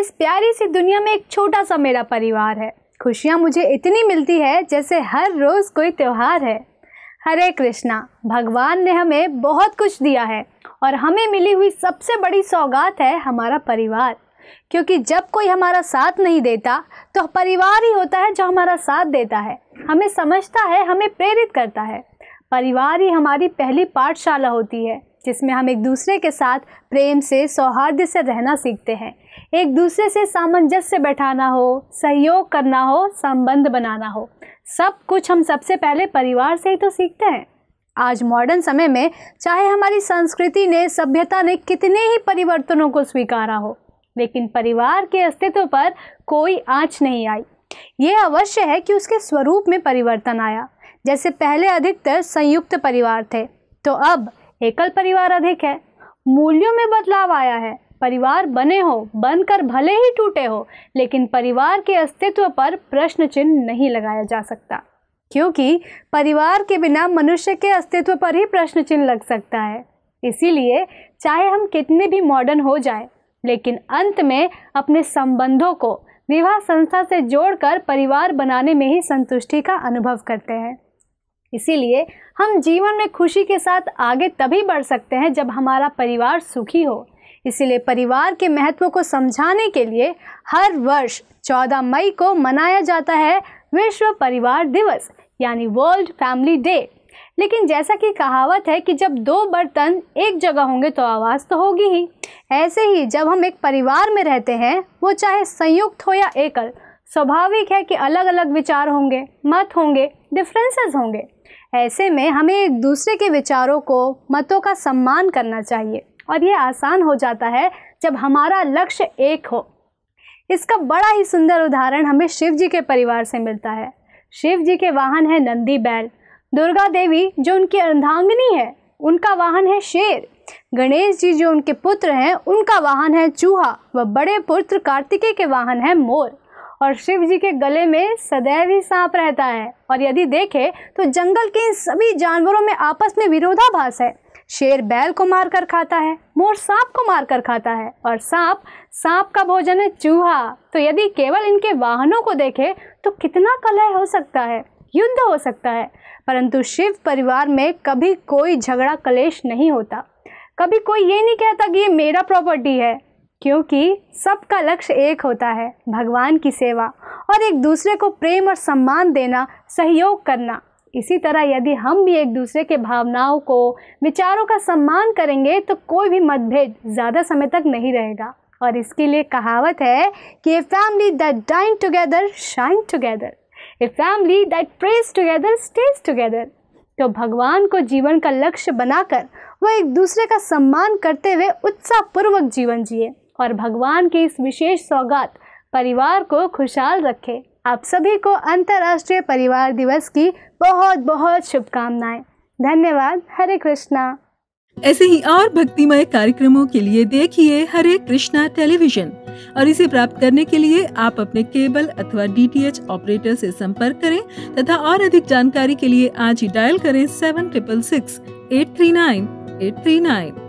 इस प्यारी सी दुनिया में एक छोटा सा मेरा परिवार है। खुशियाँ मुझे इतनी मिलती है जैसे हर रोज़ कोई त्योहार है। हरे कृष्णा। भगवान ने हमें बहुत कुछ दिया है और हमें मिली हुई सबसे बड़ी सौगात है हमारा परिवार, क्योंकि जब कोई हमारा साथ नहीं देता तो परिवार ही होता है जो हमारा साथ देता है, हमें समझता है, हमें प्रेरित करता है। परिवार ही हमारी पहली पाठशाला होती है जिसमें हम एक दूसरे के साथ प्रेम से, सौहार्द से रहना सीखते हैं। एक दूसरे से सामंजस्य बैठाना हो, सहयोग करना हो, संबंध बनाना हो, सब कुछ हम सबसे पहले परिवार से ही तो सीखते हैं। आज मॉडर्न समय में चाहे हमारी संस्कृति ने, सभ्यता ने कितने ही परिवर्तनों को स्वीकारा हो, लेकिन परिवार के अस्तित्व पर कोई आंच नहीं आई। ये अवश्य है कि उसके स्वरूप में परिवर्तन आया। जैसे पहले अधिकतर संयुक्त परिवार थे तो अब एकल परिवार अधिक है। मूल्यों में बदलाव आया है। परिवार बने हो, बनकर भले ही टूटे हो, लेकिन परिवार के अस्तित्व पर प्रश्न चिन्ह नहीं लगाया जा सकता, क्योंकि परिवार के बिना मनुष्य के अस्तित्व पर ही प्रश्न चिन्ह लग सकता है। इसीलिए चाहे हम कितने भी मॉडर्न हो जाए, लेकिन अंत में अपने संबंधों को विवाह संस्था से जोड़कर परिवार बनाने में ही संतुष्टि का अनुभव करते हैं। इसीलिए हम जीवन में खुशी के साथ आगे तभी बढ़ सकते हैं जब हमारा परिवार सुखी हो। इसीलिए परिवार के महत्व को समझाने के लिए हर वर्ष 14 मई को मनाया जाता है विश्व परिवार दिवस, यानी वर्ल्ड फैमिली डे। लेकिन जैसा कि कहावत है कि जब दो बर्तन एक जगह होंगे तो आवाज़ तो होगी ही, ऐसे ही जब हम एक परिवार में रहते हैं, वो चाहे संयुक्त हो या एकल, स्वाभाविक है कि अलग अलग विचार होंगे, मत होंगे, डिफरेंसेस होंगे। ऐसे में हमें एक दूसरे के विचारों को, मतों का सम्मान करना चाहिए, और ये आसान हो जाता है जब हमारा लक्ष्य एक हो। इसका बड़ा ही सुंदर उदाहरण हमें शिव जी के परिवार से मिलता है। शिव जी के वाहन है नंदी बैल। दुर्गा देवी जो उनकी अर्धांगिनी है, उनका वाहन है शेर। गणेश जी जो उनके पुत्र हैं, उनका वाहन है चूहा। व बड़े पुत्र कार्तिकेय के वाहन है मोर। और शिव जी के गले में सदैव ही सांप रहता है। और यदि देखें तो जंगल के इन सभी जानवरों में आपस में विरोधाभास है। शेर बैल को मारकर खाता है, मोर सांप को मारकर खाता है, और सांप का भोजन है चूहा। तो यदि केवल इनके वाहनों को देखें तो कितना कलह हो सकता है, युद्ध हो सकता है। परंतु शिव परिवार में कभी कोई झगड़ा कलेश नहीं होता। कभी कोई ये नहीं कहता कि ये मेरा प्रॉपर्टी है, क्योंकि सबका लक्ष्य एक होता है, भगवान की सेवा और एक दूसरे को प्रेम और सम्मान देना, सहयोग करना। इसी तरह यदि हम भी एक दूसरे के भावनाओं को, विचारों का सम्मान करेंगे तो कोई भी मतभेद ज़्यादा समय तक नहीं रहेगा। और इसके लिए कहावत है कि a family that dine together shine together, a family that pray together stay together. तो भगवान को जीवन का लक्ष्य बनाकर वह एक दूसरे का सम्मान करते हुए उत्साहपूर्वक जीवन जिए और भगवान की इस विशेष सौगात परिवार को खुशहाल रखे। आप सभी को अंतर्राष्ट्रीय परिवार दिवस की बहुत बहुत शुभकामनाएं। धन्यवाद। हरे कृष्णा। ऐसे ही और भक्तिमय कार्यक्रमों के लिए देखिए हरे कृष्णा टेलीविजन, और इसे प्राप्त करने के लिए आप अपने केबल अथवा DTH ऑपरेटर से संपर्क करें तथा और अधिक जानकारी के लिए आज ही डायल करें 7666 839 839।